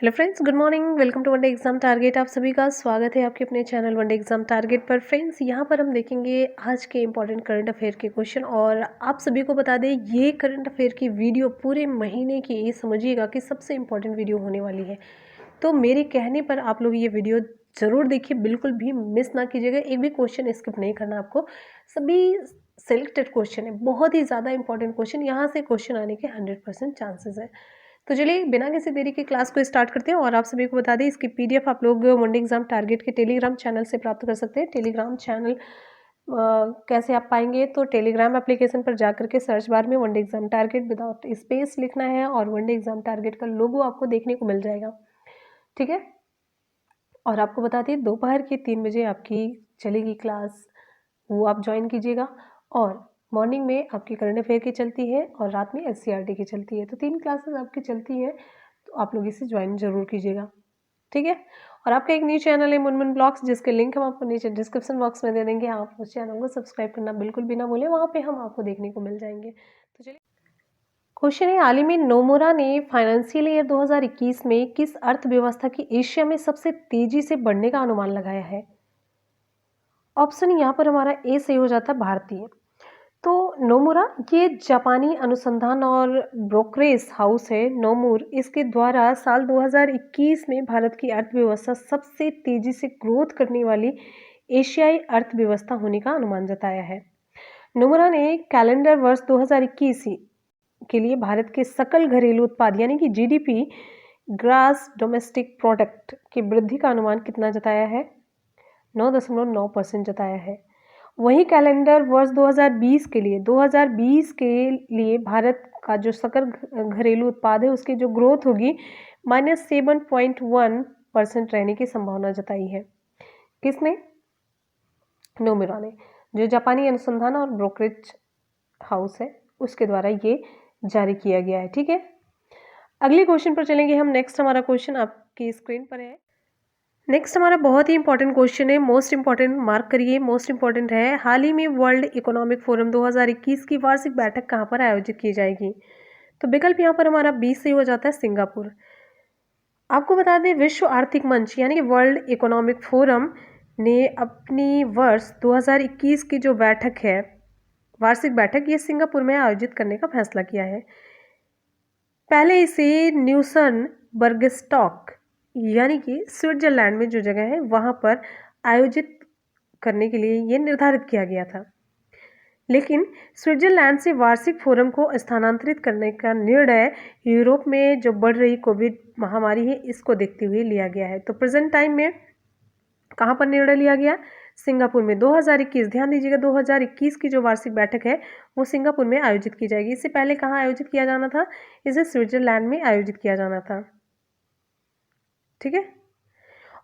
Hello friends, good morning. Welcome to one day exam target. आप सभी का स्वागत है आपके अपने चैनल वनडे एग्जाम टारगेट पर। फ्रेंड्स, यहाँ पर हम देखेंगे आज के इंपॉर्टेंट करंट अफेयर के क्वेश्चन। और आप सभी को बता दें, ये करंट अफेयर की वीडियो पूरे महीने की, ये समझिएगा कि सबसे इंपॉर्टेंट वीडियो होने वाली है। तो मेरे कहने पर आप लोग ये वीडियो ज़रूर देखिए, बिल्कुल भी मिस ना कीजिएगा। एक भी क्वेश्चन स्किप नहीं करना आपको। सभी सेलेक्टेड क्वेश्चन है, बहुत ही ज़्यादा इंपॉर्टेंट क्वेश्चन, यहाँ से क्वेश्चन आने के 100% चांसेस है। तो चलिए बिना किसी देरी के क्लास को स्टार्ट करते हैं। और आप सभी को बता दें, इसकी पीडीएफ आप लोग वनडे एग्जाम टारगेट के टेलीग्राम चैनल से प्राप्त कर सकते हैं। टेलीग्राम चैनल कैसे आप पाएंगे, तो टेलीग्राम एप्लीकेशन पर जाकर के सर्च बार में one day exam target without space लिखना है और वनडे एग्जाम टारगेट का लोगो आपको देखने को मिल जाएगा। ठीक है। और आपको बता दें, दोपहर के 3 बजे आपकी चलेगी क्लास, वो आप ज्वाइन कीजिएगा। और मॉर्निंग में आपकी करंट अफेयर की चलती है और रात में एससीईआरटी की चलती है। तो 3 क्लासेस आपकी चलती है, तो आप लोग इसे ज्वाइन जरूर कीजिएगा। ठीक है। और आपका एक न्यू चैनल है मुनमुन ब्लॉग्स, जिसके लिंक हम आपको नीचे डिस्क्रिप्शन बॉक्स में दे देंगे। आप उस चैनल को सब्सक्राइब करना बिल्कुल भी ना भूलें, वहाँ पे हम आपको देखने को मिल जाएंगे। तो चलिए क्वेश्चन है, हाल ही में नोमुरा ने फाइनेंशियल ईयर 2021 में किस अर्थव्यवस्था की एशिया में सबसे तेजी से बढ़ने का अनुमान लगाया है? ऑप्शन यहाँ पर हमारा ए सही हो जाता है, भारतीय। तो नोमुरा ये जापानी अनुसंधान और ब्रोकरेज हाउस है नोमुर। इसके द्वारा साल 2021 में भारत की अर्थव्यवस्था सबसे तेजी से ग्रोथ करने वाली एशियाई अर्थव्यवस्था होने का अनुमान जताया है। नोमुरा ने कैलेंडर वर्ष 2021 के लिए भारत के सकल घरेलू उत्पाद यानी कि जीडीपी, ग्रास डोमेस्टिक प्रोडक्ट की वृद्धि का अनुमान कितना जताया है? 9.9% जताया है। वहीं कैलेंडर वर्ष 2020 के लिए भारत का जो सकल घरेलू उत्पाद है, उसकी जो ग्रोथ होगी -7.1% रहने की संभावना जताई है। किसने? नोमुरा ने, जो जापानी अनुसंधान और ब्रोकरेज हाउस है, उसके द्वारा ये जारी किया गया है। ठीक है। अगले क्वेश्चन पर चलेंगे हम। नेक्स्ट हमारा क्वेश्चन आपकी स्क्रीन पर है। नेक्स्ट हमारा बहुत ही इंपॉर्टेंट क्वेश्चन है, मोस्ट इंपॉर्टेंट, मार्क करिए, मोस्ट इंपॉर्टेंट है। हाल ही में वर्ल्ड इकोनॉमिक फोरम 2021 की वार्षिक बैठक कहाँ पर आयोजित की जाएगी? तो विकल्प यहाँ पर हमारा 20 से हो जाता है, सिंगापुर। आपको बता दें, विश्व आर्थिक मंच यानी कि वर्ल्ड इकोनॉमिक फोरम ने अपनी वर्ष 2021 की जो बैठक है, वार्षिक बैठक, ये सिंगापुर में आयोजित करने का फैसला किया है। पहले इसे न्यूसन बर्गस्टॉक यानी कि स्विट्जरलैंड में जो जगह है, वहां पर आयोजित करने के लिए ये निर्धारित किया गया था। लेकिन स्विट्जरलैंड से वार्षिक फोरम को स्थानांतरित करने का निर्णय यूरोप में जो बढ़ रही कोविड महामारी है, इसको देखते हुए लिया गया है। तो प्रेजेंट टाइम में कहाँ पर निर्णय लिया गया? सिंगापुर में। 2021, ध्यान दीजिएगा, 2021 की जो वार्षिक बैठक है, वो सिंगापुर में आयोजित की जाएगी। इससे पहले कहाँ आयोजित किया जाना था? इसे स्विट्जरलैंड में आयोजित किया जाना था। ठीक है।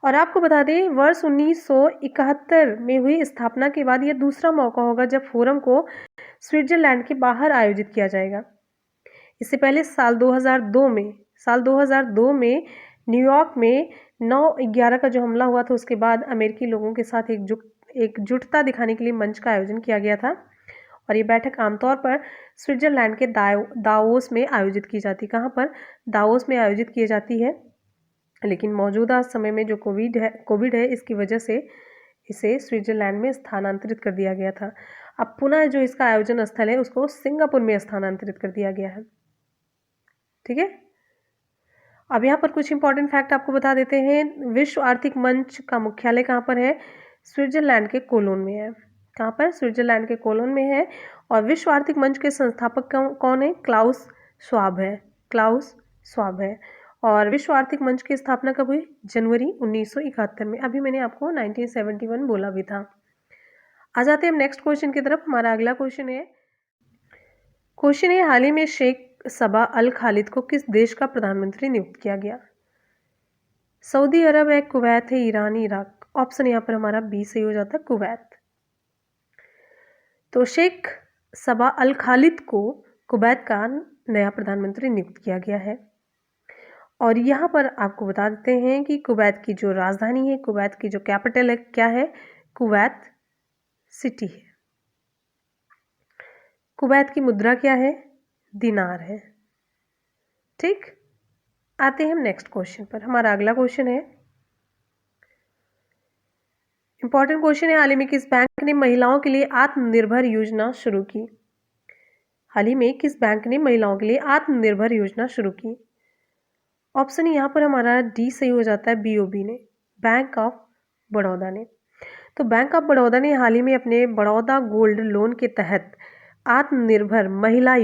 और आपको बता दें, वर्ष 1971 में हुई स्थापना के बाद यह दूसरा मौका होगा जब फोरम को स्विट्जरलैंड के बाहर आयोजित किया जाएगा। इससे पहले साल 2002 में न्यूयॉर्क में 9/11 का जो हमला हुआ था, उसके बाद अमेरिकी लोगों के साथ एकजुटता दिखाने के लिए मंच का आयोजन किया गया था। और ये बैठक आमतौर पर स्विट्जरलैंड के दावोस में आयोजित की जाती। कहाँ पर? दावोस में आयोजित की जाती है। लेकिन मौजूदा समय में जो कोविड है, इसकी वजह से इसे स्विट्जरलैंड में स्थानांतरित कर दिया गया था। अब पुनः जो इसका आयोजन स्थल है, उसको सिंगापुर में स्थानांतरित कर दिया गया है। ठीक है। अब यहाँ पर कुछ इंपॉर्टेंट फैक्ट आपको बता देते हैं। विश्व आर्थिक मंच का मुख्यालय कहाँ पर है? स्विट्जरलैंड के कोलोन में है। कहाँ पर? स्विट्जरलैंड के कोलोन में है। और विश्व आर्थिक मंच के संस्थापक कौन है? क्लाउस श्वाब है। क्लाउस श्वाब है। और विश्व आर्थिक मंच की स्थापना कब हुई? जनवरी 1971 में। अभी मैंने आपको 1971 बोला भी था। आ जाते हैं हम नेक्स्ट क्वेश्चन की तरफ। हमारा अगला क्वेश्चन है, हाल ही में शेख सबा अल खालिद को किस देश का प्रधानमंत्री नियुक्त किया गया? सऊदी अरब है, कुवैत है, ईरान, इराक। ऑप्शन यहाँ पर हमारा बी सही हो जाता है, कुवैत। तो शेख सबा अल खालिद को कुवैत का नया प्रधानमंत्री नियुक्त किया गया है। और यहाँ पर आपको बता देते हैं कि कुवैत की जो राजधानी है, कुवैत की जो कैपिटल है, क्या है? कुवैत सिटी है। कुवैत की मुद्रा क्या है? दिनार है। ठीक। आते हैं हम नेक्स्ट क्वेश्चन पर। हमारा अगला क्वेश्चन है, इंपॉर्टेंट क्वेश्चन है, हाल ही में किस बैंक ने महिलाओं के लिए आत्मनिर्भर योजना शुरू की? हाल ही में किस बैंक ने महिलाओं के लिए आत्मनिर्भर योजना शुरू की? ऑप्शन यहाँ पर हमारा डी सही हो जाता है, बीओबी ने, बैंक ऑफ बड़ौदा ने। तो बैंक ऑफ बड़ौदा ने हाल ही में अपने बड़ौदा गोल्ड लोन के तहत आत्मनिर्भर महिला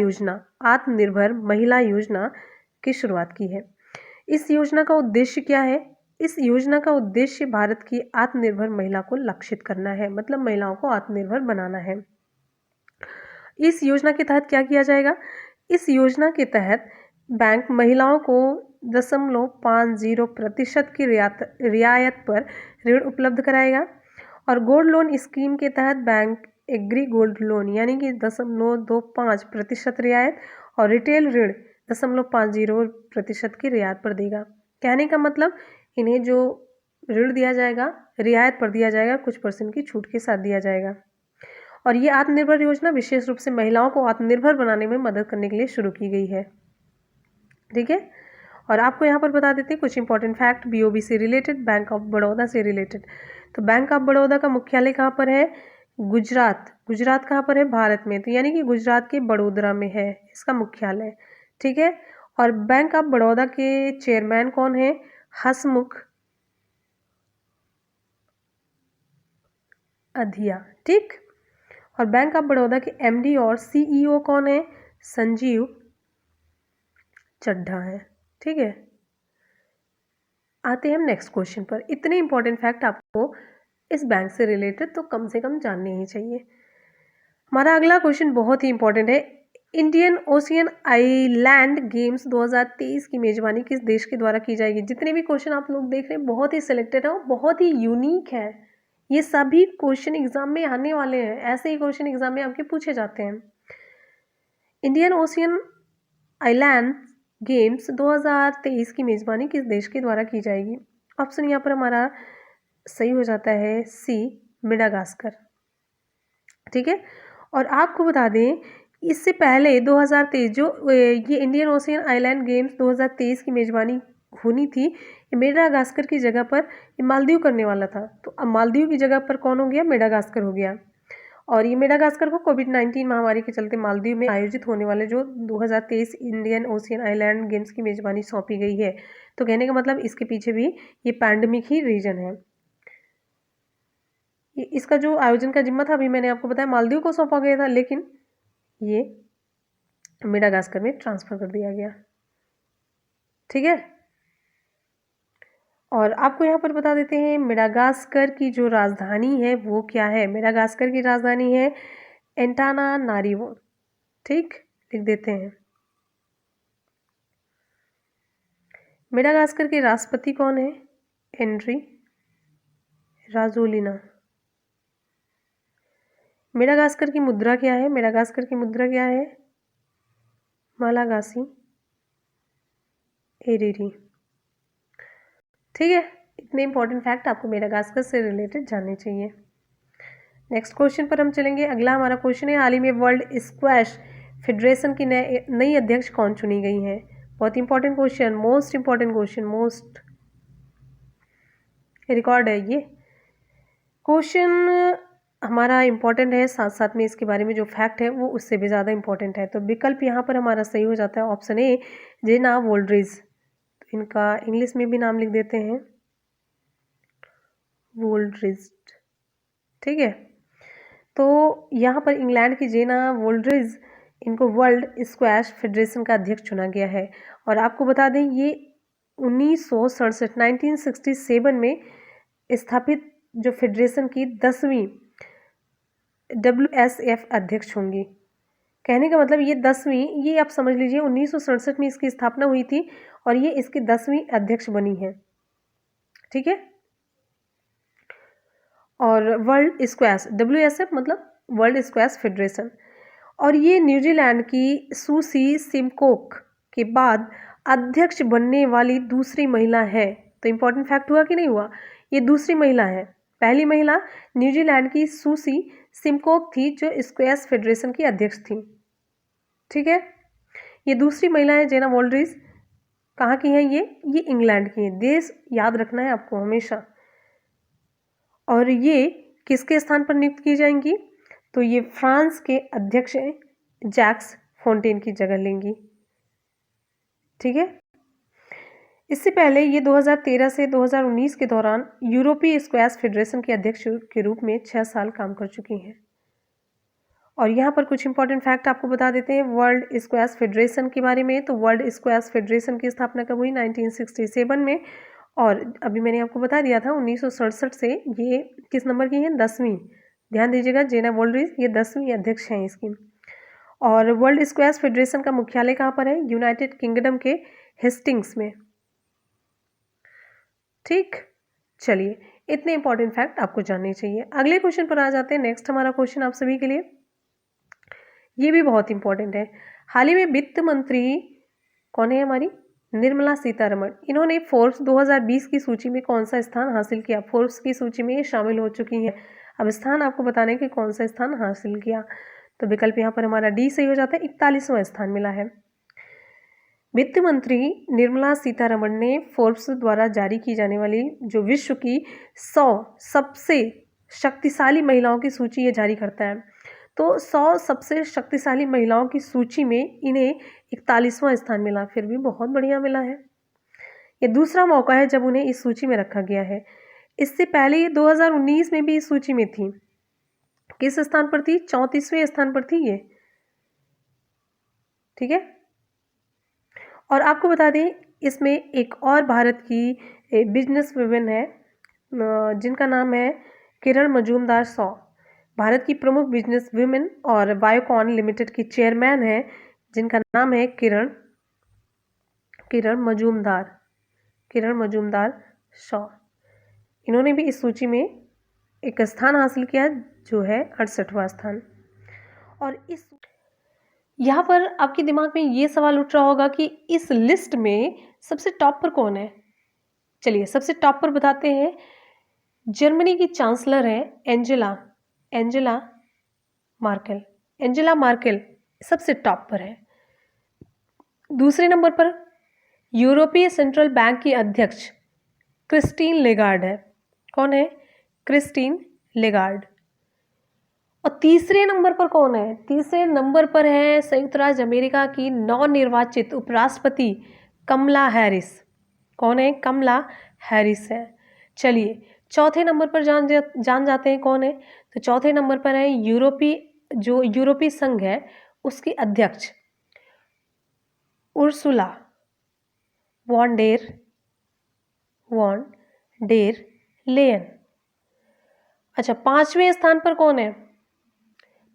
योजना की शुरुआत की है। इस योजना का उद्देश्य क्या है? इस योजना का उद्देश्य भारत की आत्मनिर्भर महिला को लक्षित करना है, मतलब महिलाओं को आत्मनिर्भर बनाना है। इस योजना के तहत क्या किया जाएगा? इस योजना के तहत बैंक महिलाओं को 0.50% की रियायत पर ऋण उपलब्ध कराएगा और गोल्ड लोन स्कीम के तहत बैंक एग्री गोल्ड लोन यानी कि 0.25% रियायत और रिटेल ऋण 0.50% की रियायत पर देगा। कहने का मतलब इन्हें जो ऋण दिया जाएगा रियायत पर दिया जाएगा, कुछ % की छूट के साथ दिया जाएगा। और ये आत्मनिर्भर योजना विशेष रूप से महिलाओं को आत्मनिर्भर बनाने में मदद करने के लिए शुरू की गई है। ठीक है, और आपको यहाँ पर बता देते हैं कुछ इंपॉर्टेंट फैक्ट बीओबी से रिलेटेड, बैंक ऑफ बड़ौदा से रिलेटेड। तो बैंक ऑफ बड़ौदा का मुख्यालय कहाँ पर है? गुजरात। गुजरात कहाँ पर है? भारत में। तो यानी कि गुजरात के बड़ोदरा में है इसका मुख्यालय। ठीक है, और बैंक ऑफ बड़ौदा के चेयरमैन कौन है? हसमुख अधिया। ठीक, और बैंक ऑफ बड़ौदा के एमडी और सीईओ कौन है? संजीव चड्ढा है। ठीक है, आते हैं हम नेक्स्ट क्वेश्चन पर। इतने इंपॉर्टेंट फैक्ट आपको इस बैंक से रिलेटेड तो कम से कम जानने ही चाहिए। हमारा अगला क्वेश्चन बहुत ही इंपॉर्टेंट है, इंडियन ओशियन आइलैंड गेम्स 2023 की मेजबानी किस देश के द्वारा की जाएगी? जितने भी क्वेश्चन आप लोग देख रहे हैं बहुत ही सिलेक्टेड है और बहुत ही यूनिक है। ये सभी क्वेश्चन एग्जाम में आने वाले हैं, ऐसे ही क्वेश्चन एग्जाम में आपके पूछे जाते हैं। इंडियन ओशियन आइलैंड गेम्स 2023 की मेजबानी किस देश के द्वारा की जाएगी? ऑप्शन यहाँ पर हमारा सही हो जाता है सी, मेडागास्कर। ठीक है, और आपको बता दें इससे पहले 2023 जो ये इंडियन ओशियन आइलैंड गेम्स 2023 की मेजबानी होनी थी, ये मेडागास्कर की जगह पर ये मालदीव करने वाला था। तो अब मालदीव की जगह पर कौन हो गया? मेडागास्कर हो गया। और ये मेडागास्कर को कोविड-19 महामारी के चलते मालदीव में आयोजित होने वाले जो 2023 इंडियन ओशियन आइलैंड गेम्स की मेजबानी सौंपी गई है। तो कहने का मतलब इसके पीछे भी ये पैंडेमिक ही रीजन है। इसका जो आयोजन का जिम्मा था अभी मैंने आपको बताया मालदीव को सौंपा गया था, लेकिन ये मेडागास्कर में ट्रांसफर कर दिया गया। ठीक है, और आपको यहाँ पर बता देते हैं मेडागास्कर की जो राजधानी है वो क्या है? मेडागास्कर की राजधानी है एंटानानारिवो। ठीक, लिख देते हैं। मेडागास्कर के राष्ट्रपति कौन है? एंड्री राजोलिना। मेडागास्कर की मुद्रा क्या है? मेडागास्कर की मुद्रा क्या है? मालागासी एरीरी। ठीक है, इतने इंपॉर्टेंट फैक्ट आपको मेडागास्कर से रिलेटेड जानने चाहिए। नेक्स्ट क्वेश्चन पर हम चलेंगे। अगला हमारा क्वेश्चन है, हाल ही में वर्ल्ड स्क्वैश फेडरेशन की नई अध्यक्ष कौन चुनी गई हैं? बहुत important question, most important question, most record है ये क्वेश्चन हमारा इंपॉर्टेंट है, साथ साथ में इसके बारे में जो फैक्ट है वो उससे भी ज़्यादा इंपॉर्टेंट है। तो विकल्प यहाँ पर हमारा सही हो जाता है ऑप्शन ए, जेना वोल्ड्रिज। तो इनका इंग्लिश में भी नाम लिख देते हैं वोल्ड्रिज। ठीक है, तो यहाँ पर इंग्लैंड की जेना वोल्ड्रिज, इनको वर्ल्ड स्क्वैश फेडरेशन का अध्यक्ष चुना गया है। और आपको बता दें ये 1967 में स्थापित जो फेडरेशन की 10वीं WSF अध्यक्ष होंगी। कहने का मतलब ये 10वीं, ये आप समझ लीजिए 1967 में इसकी स्थापना हुई थी और ये इसकी 10वीं अध्यक्ष बनी है। ठीक है, और वर्ल्ड स्क्वैश WSF मतलब वर्ल्ड स्क्वैश फेडरेशन, और ये न्यूजीलैंड की सूसी सिमकोक के बाद अध्यक्ष बनने वाली दूसरी महिला है। तो इंपॉर्टेंट फैक्ट हुआ कि नहीं हुआ? ये दूसरी महिला है। पहली महिला न्यूजीलैंड की सूसी सिमकोक थी जो स्क्वैश फेडरेशन की अध्यक्ष थी। ठीक है, ये दूसरी महिला है जेना वोल्ड्रिज, कहाँ की हैं ये इंग्लैंड की हैं। देश याद रखना है आपको हमेशा। और ये किसके स्थान पर नियुक्त की जाएंगी? तो ये फ्रांस के अध्यक्ष जैक्स फोंटेन की जगह लेंगी। ठीक है। इससे पहले ये 2013 से 2019 के दौरान यूरोपीय स्क्वैश फेडरेशन के अध्यक्ष के रूप में 6 साल काम कर चुकी हैं। और यहाँ पर कुछ इंपॉर्टेंट फैक्ट आपको बता देते हैं वर्ल्ड स्क्वैश फेडरेशन के बारे में। तो वर्ल्ड स्क्वैश फेडरेशन की स्थापना कब हुई? 1967 में। और अभी मैंने आपको बता दिया था 1967 से ये किस नंबर की है? 10वीं। ध्यान दीजिएगा, जेना वोल्ड्रिज ये 10वीं अध्यक्ष हैं इसकी। और वर्ल्ड स्क्वैश फेडरेशन का मुख्यालय कहाँ पर है? यूनाइटेड किंगडम के हेस्टिंग्स में। ठीक, चलिए इतने इंपॉर्टेंट फैक्ट आपको जानने चाहिए। अगले क्वेश्चन पर आ जाते हैं। नेक्स्ट हमारा क्वेश्चन आप सभी के लिए ये भी बहुत इंपॉर्टेंट है। हाल ही में वित्त मंत्री कौन है हमारी? निर्मला सीतारमण। इन्होंने फोर्ब्स 2020 की सूची में कौन सा स्थान हासिल किया? फोर्ब्स की सूची में शामिल हो चुकी हैं। अब स्थान आपको बताने कि कौन सा स्थान हासिल किया। तो विकल्प यहाँ पर हमारा डी सही हो जाता है। 41वां स्थान मिला है। वित्त मंत्री निर्मला सीतारमण ने फोर्ब्स द्वारा जारी की जाने वाली जो विश्व की 100 सबसे शक्तिशाली महिलाओं की सूची ये जारी करता है। तो 100 सबसे शक्तिशाली महिलाओं की सूची में इन्हें 41वां स्थान मिला। फिर भी बहुत बढ़िया मिला है। ये दूसरा मौका है जब उन्हें इस सूची में रखा गया है। इससे पहले ये 2019 में भी इस सूची में थी। किस स्थान पर थी? 34वें स्थान पर थी ये। ठीक है। और आपको बता दें इसमें एक और भारत की बिजनेस वुमेन है जिनका नाम है किरण मजूमदार शॉ। भारत की प्रमुख बिजनेस वुमेन और बायोकॉन लिमिटेड की चेयरमैन है जिनका नाम है किरण मजूमदार शॉ। इन्होंने भी इस सूची में एक स्थान हासिल किया जो है 68वां स्थान। और इस यहाँ पर आपके दिमाग में ये सवाल उठ रहा होगा कि इस लिस्ट में सबसे टॉप पर कौन है? चलिए सबसे टॉप पर बताते हैं। जर्मनी की चांसलर है एंजेला मार्केल सबसे टॉप पर है। दूसरे नंबर पर यूरोपीय सेंट्रल बैंक की अध्यक्ष क्रिस्टीन लेगार्ड है। कौन है? Christine Lagarde. और तीसरे नंबर पर कौन है? तीसरे नंबर पर है संयुक्त राज्य अमेरिका की नवनिर्वाचित उपराष्ट्रपति कमला हैरिस। कौन है? कमला हैरिस है। चलिए चौथे नंबर पर जान जाते हैं कौन है। तो चौथे नंबर पर है यूरोपीय संघ है उसकी अध्यक्ष उर्सुला वॉन डेर लेयन। अच्छा, पांचवें स्थान पर कौन है?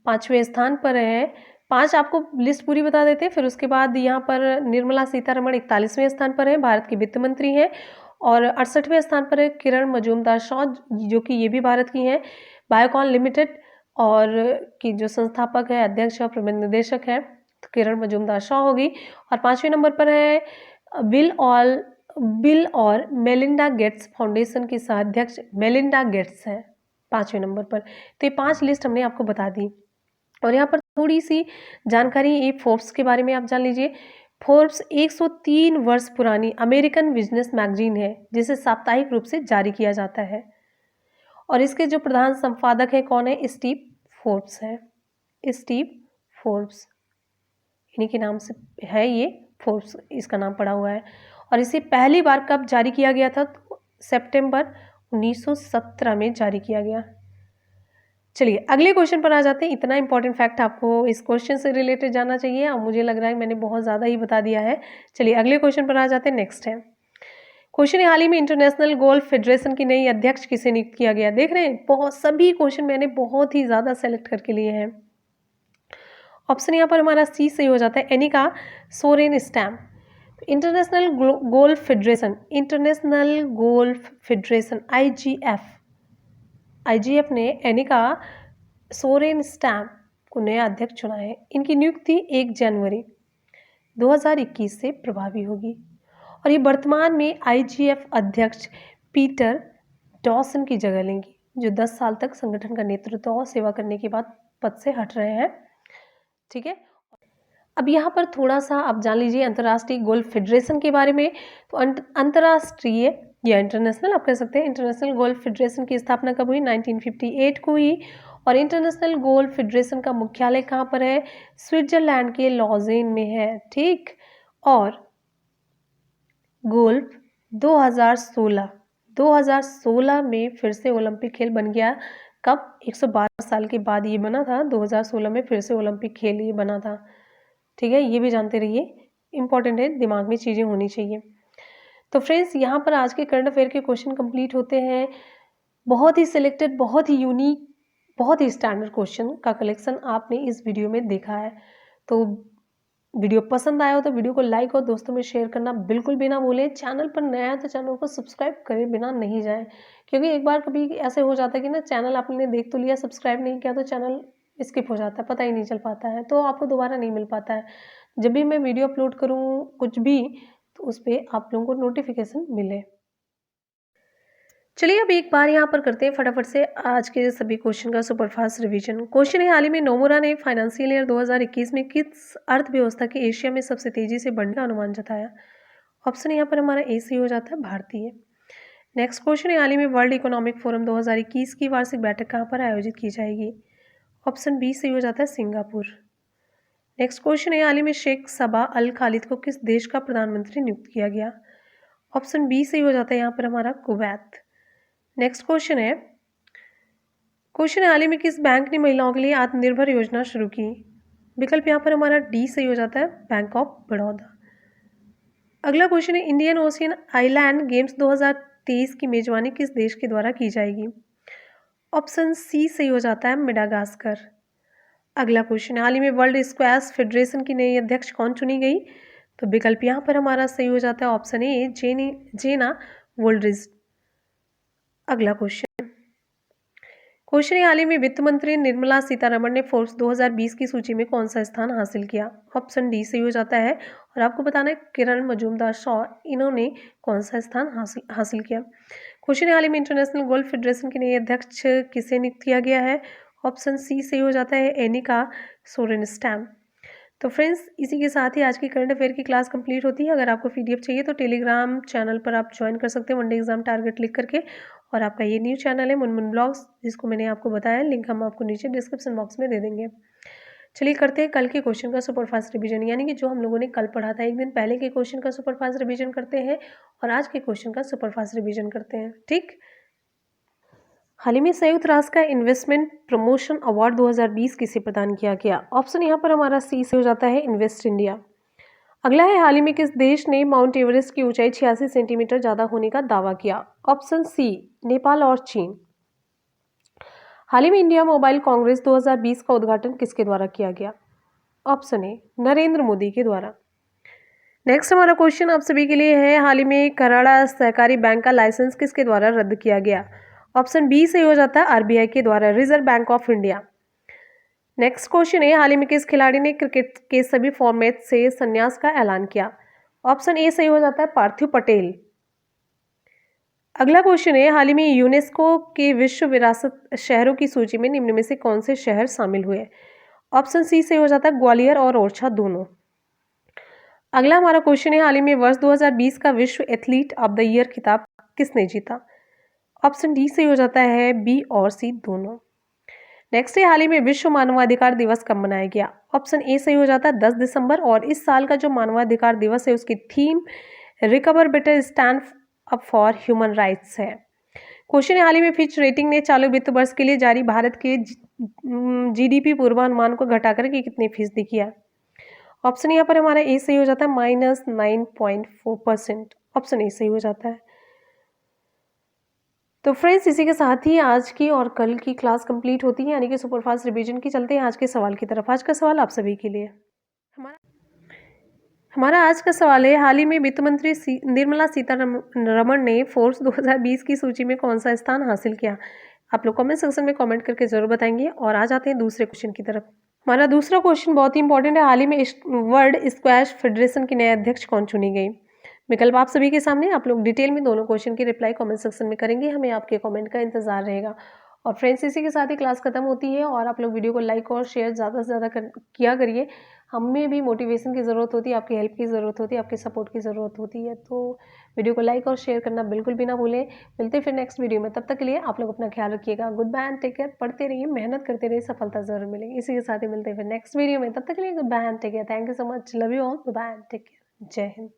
पांचवें स्थान पर है, 5 आपको लिस्ट पूरी बता देते हैं, फिर उसके बाद यहाँ पर निर्मला सीतारमण 41वें स्थान पर है, भारत की वित्त मंत्री हैं। और 68वें स्थान पर है किरण मजूमदार शॉ जो कि ये भी भारत की हैं, बायोकॉन लिमिटेड और की जो संस्थापक है, अध्यक्ष और प्रबंध निदेशक है, तो किरण मजूमदार शॉ होगी। और 5वें नंबर पर है बिल और मेलिंडा गेट्स फाउंडेशन की सहाध्यक्ष मेलिंडा गेट्स है 5वें नंबर पर। तो ये 5 लिस्ट हमने आपको बता दी। और यहाँ पर थोड़ी सी जानकारी ये फोर्ब्स के बारे में आप जान लीजिए। फोर्ब्स 103 वर्ष पुरानी अमेरिकन बिजनेस मैगजीन है जिसे साप्ताहिक रूप से जारी किया जाता है। और इसके जो प्रधान संपादक है कौन है? स्टीव फोर्ब्स है। स्टीव फोर्ब्स इन्हीं के नाम से है ये फोर्ब्स, इसका नाम पड़ा हुआ है। और इसे पहली बार कब जारी किया गया था? तो सितंबर 1917 में जारी किया गया। चलिए अगले क्वेश्चन पर आ जाते हैं। इतना इंपॉर्टेंट फैक्ट आपको इस क्वेश्चन से रिलेटेड जानना चाहिए और मुझे लग रहा है मैंने बहुत ज़्यादा ही बता दिया है। चलिए अगले क्वेश्चन पर आ जाते हैं। नेक्स्ट है क्वेश्चन, हाल ही में इंटरनेशनल गोल्फ फेडरेशन की नई अध्यक्ष किसे नियुक्त किया गया? देख रहे हैं बहुत सभी क्वेश्चन मैंने बहुत ही ज़्यादा सेलेक्ट करके लिए हैं। ऑप्शन यहाँ पर हमारा सी सही हो जाता है, Annika Sorenstam. International Golf Federation IGF ने एनिका सोरेनस्टैम को नया अध्यक्ष चुना है। इनकी नियुक्ति 1 जनवरी 2021 से प्रभावी होगी। और ये वर्तमान में आईजीएफ अध्यक्ष पीटर डॉसन की जगह लेंगी जो 10 साल तक संगठन का नेतृत्व और सेवा करने के बाद पद से हट रहे हैं। ठीक है। अब यहाँ पर थोड़ा सा आप जान लीजिए अंतर्राष्ट्रीय गोल्फ फेडरेशन के बारे में। तो अंतर्राष्ट्रीय या इंटरनेशनल आप कह सकते हैं, इंटरनेशनल गोल्फ फेडरेशन की स्थापना कब हुई? 1958 को हुई। और इंटरनेशनल गोल्फ फेडरेशन का मुख्यालय कहाँ पर है? स्विट्जरलैंड के लॉजेन में है, ठीक। और गोल्फ 2016 में फिर से ओलंपिक खेल बन गया। कब? 112 साल के बाद ये बना था। 2016 में फिर से ओलंपिक खेल ये बना था, ठीक है। ये भी जानते रहिए, इंपॉर्टेंट है, दिमाग में चीज़ें होनी चाहिए। तो फ्रेंड्स, यहाँ पर आज के करंट अफेयर के क्वेश्चन कंप्लीट होते हैं। बहुत ही सिलेक्टेड, बहुत ही यूनिक, बहुत ही स्टैंडर्ड क्वेश्चन का कलेक्शन आपने इस वीडियो में देखा है। तो वीडियो पसंद आया हो तो वीडियो को लाइक और दोस्तों में शेयर करना बिल्कुल भी ना भूलें। चैनल पर नया है तो चैनल को सब्सक्राइब करे बिना नहीं जाएं, क्योंकि एक बार कभी ऐसे हो जाता है कि ना चैनल आपने देख तो लिया, सब्सक्राइब नहीं किया तो चैनल स्किप हो जाता है, पता ही नहीं चल पाता है, तो आपको दोबारा नहीं मिल पाता है। जब भी मैं वीडियो अपलोड करूँ कुछ भी, तो उस पर आप लोगों को नोटिफिकेशन मिले। चलिए अब एक बार यहाँ पर करते हैं फटाफट से आज के सभी क्वेश्चन का सुपरफास्ट रिवीजन। क्वेश्चन है, हाल ही में नोमुरा ने फाइनेंशियल ईयर 2021 में किस अर्थव्यवस्था के एशिया में सबसे तेजी से बढ़ने का अनुमान जताया? ऑप्शन यहाँ पर हमारा ए सही हो जाता है, भारतीय। नेक्स्ट क्वेश्चन है, हाल ही में वर्ल्ड इकोनॉमिक फोरम 2021 की वार्षिक बैठक कहाँ पर आयोजित की जाएगी? ऑप्शन बी सही हो जाता है, सिंगापुर। नेक्स्ट क्वेश्चन है, हाल ही में शेख सबा अल खालिद को किस देश का प्रधानमंत्री नियुक्त किया गया? ऑप्शन बी सही हो जाता है यहाँ पर हमारा, कुवैत। नेक्स्ट क्वेश्चन है, हाल ही में किस बैंक ने महिलाओं के लिए आत्मनिर्भर योजना शुरू की? विकल्प यहाँ पर हमारा डी सही हो जाता है, बैंक ऑफ बड़ौदा। अगला क्वेश्चन है, इंडियन ओशियन आइलैंड गेम्स 2023 की मेजबानी किस देश के द्वारा की जाएगी? ऑप्शन सी सही हो जाता है, मेडागास्कर। अगला क्वेश्चन है, हाल ही में वर्ल्ड स्क्वैश फेडरेशन की नई अध्यक्ष कौन चुनी गई? तो विकल्प यहाँ पर हमारा सही हो जाता है, ऑप्शन ए, जेना वोल्ड्रिज। अगला क्वेश्चन है, हाल ही में वित्त मंत्री निर्मला सीतारमण ने फोर्ब्स 2020 की सूची में कौन सा स्थान हासिल किया? ऑप्शन डी सही हो जाता है। और आपको बताना है, किरण मजूमदार शॉ, इन्होंने कौन सा स्थान हासिल किया? क्वेश्चन है, हाल ही में इंटरनेशनल गोल्फ फेडरेशन के नए अध्यक्ष किसे नियुक्त किया गया है? ऑप्शन सी सही हो जाता है, एनिका सोरेनस्टैम। तो फ्रेंड्स, इसी के साथ ही आज की करंट अफेयर की क्लास कंप्लीट होती है। अगर आपको पीडीएफ चाहिए तो टेलीग्राम चैनल पर आप ज्वाइन कर सकते हैं, वनडे एग्जाम टारगेट लिख करके। और आपका ये न्यू चैनल है मुनमुन ब्लॉग्स, जिसको मैंने आपको बताया, लिंक हम आपको नीचे डिस्क्रिप्शन बॉक्स में दे देंगे। चलिए करते हैं कल के क्वेश्चन का सुपरफास्ट रिवीजन, यानी कि जो हम लोगों ने कल पढ़ा था, एक दिन पहले के क्वेश्चन का सुपरफास्ट रिवीजन करते हैं और आज के क्वेश्चन का सुपरफास्ट रिवीजन करते हैं, ठीक। हाल ही में संयुक्त राष्ट्र का इन्वेस्टमेंट प्रमोशन अवार्ड 2020 किसे प्रदान किया गया? ऑप्शन यहाँ पर हमारा सी से हो जाता है, इन्वेस्ट इंडिया। अगला है, हाल ही में किस देश ने माउंट एवरेस्ट की ऊंचाई 86 सेंटीमीटर ज़्यादा होने का दावा किया? ऑप्शन सी, नेपाल और चीन। हाल ही में इंडिया मोबाइल कांग्रेस 2020 का उद्घाटन किसके द्वारा किया गया? ऑप्शन ए, नरेंद्र मोदी के द्वारा। नेक्स्ट हमारा क्वेश्चन आप सभी के लिए है, हाल ही में कराड़ा सहकारी बैंक का लाइसेंस किसके द्वारा रद्द किया गया? ऑप्शन बी सही हो जाता है, आरबीआई के द्वारा, reserve bank of India. Next question है, हाल ही में किस खिलाड़ी ने क्रिकेट के सभी फॉर्मेट से संन्यास का ऐलान किया? ऑप्शन ए सही हो जाता है, पार्थिव पटेल। अगला क्वेश्चन है, हाल ही में यूनेस्को के विश्व विरासत शहरों की सूची में निम्न में से कौन से शहर शामिल हुए? ऑप्शन सी सही हो जाता है, ग्वालियर और ओरछा दोनों। अगला हमारा क्वेश्चन है, हाल ही में वर्ष 2020 का विश्व एथलीट ऑफ द ईयर खिताब किसने जीता? ऑप्शन डी सही हो जाता है, बी और सी दोनों। नेक्स्ट है, हाल ही में विश्व मानवाधिकार दिवस कब मनाया गया? ऑप्शन ए सही हो जाता है, 10 दिसंबर। और इस साल का जो मानवाधिकार दिवस है उसकी theme recover better, stand up for human rights है। क्वेश्चन है, हाल ही में फिच रेटिंग ने चालू वित्त वर्ष के लिए जारी भारत के जीडीपी पूर्वानुमान को घटाकर के कितने फीसदी किया? ऑप्शन यहाँ पर हमारा ए सही हो जाता है, -9.4%। ऑप्शन ए सही हो जाता है। तो फ्रेंड्स, इसी के साथ ही आज की और कल की क्लास कंप्लीट होती है, यानी कि सुपरफास्ट रिवीजन की। चलते हैं आज के सवाल की तरफ। आज का सवाल आप सभी के लिए, हमारा आज का सवाल है, हाल ही में वित्त मंत्री निर्मला सीतारमण ने फोर्ब्स 2020 की सूची में कौन सा स्थान हासिल किया? आप लोग कमेंट सेक्शन में कमेंट करके जरूर बताएंगे। और आ जाते हैं दूसरे क्वेश्चन की तरफ। हमारा दूसरा क्वेश्चन बहुत ही इंपॉर्टेंट है, हाल ही में वर्ल्ड स्क्वैश फेडरेशन की नए अध्यक्ष कौन चुनी गई? विकल्प आप सभी के सामने, आप लोग डिटेल में दोनों क्वेश्चन की रिप्लाई कमेंट सेक्शन में करेंगे, हमें आपके कमेंट का इंतजार रहेगा। और फ्रेंड्स इसी के साथ ही क्लास खत्म होती है और आप लोग वीडियो को लाइक और शेयर ज़्यादा से ज़्यादा किया करिए। हमें भी मोटिवेशन की ज़रूरत होती है, आपकी हेल्प की ज़रूरत होती है, आपके सपोर्ट की ज़रूरत होती है। तो वीडियो को लाइक और शेयर करना बिल्कुल भी ना भूलें। मिलते हैं फिर नेक्स्ट वीडियो में, तब तक के लिए आप लोग अपना ख्याल रखिएगा। Goodbye and take care. पढ़ते रहिए, मेहनत करते रहिए, सफलता ज़रूर मिलेगी। इसी के साथ ही मिलते हैं फिर नेक्स्ट वीडियो में, तब तक के लिए goodbye and take care. Thank you so much, love you all, goodbye and take care. जय हिंद।